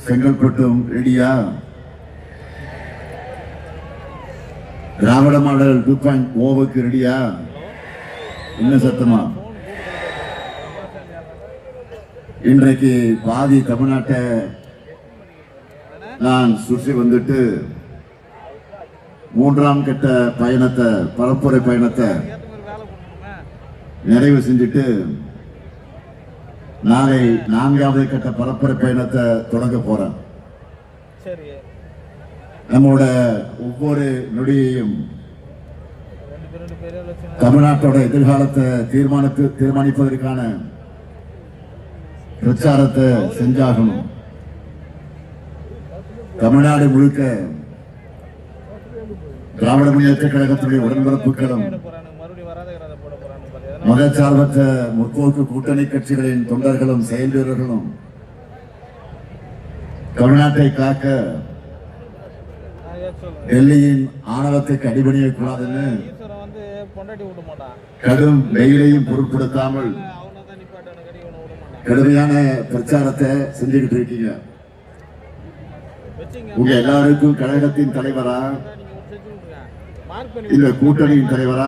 செங்கல்பட்டும் ரெடியா? திராவிட மாடல் 2.0 ரெடியா? என்ன சத்தமா? இன்றைக்கு பாதி தமிழ்நாட்டை நான் சுற்றி வந்துட்டு மூன்றாம் கட்ட பயணத்தை, பரப்புரை பயணத்தை நிறைவு செஞ்சுட்டு நாளை 4வது கட்ட பரப்புரை பயணத்தை தொடங்க போறேன். நம்மோட ஒவ்வொரு நொடியையும் தமிழ்நாட்டோட எதிர்காலத்தை தீர்மானிப்பதற்கான பிரச்சாரத்தை செஞ்சாகணும். தமிழ்நாடு முழுக்க திராவிட முன்னேற்ற கழகத்துடைய உடன்பிறப்புகளும் மதச்சார்பற்ற முற்போக்கு கூட்டணி கட்சிகளின் தொண்டர்களும் செயல் வீரர்களும் தமிழ்நாட்டை காக்க டெல்லியின் ஆணவத்துக்கு அடிபணியக்கூடாதுன்னு கடும் வெயிலையும் பொருட்படுத்தாமல் கடுமையான பிரச்சாரத்தை செஞ்சுக்கிட்டு இருக்கீங்க. உங்க எல்லாருக்கும் கழகத்தின் தலைவரா, இந்த கூட்டணியின் தலைவரா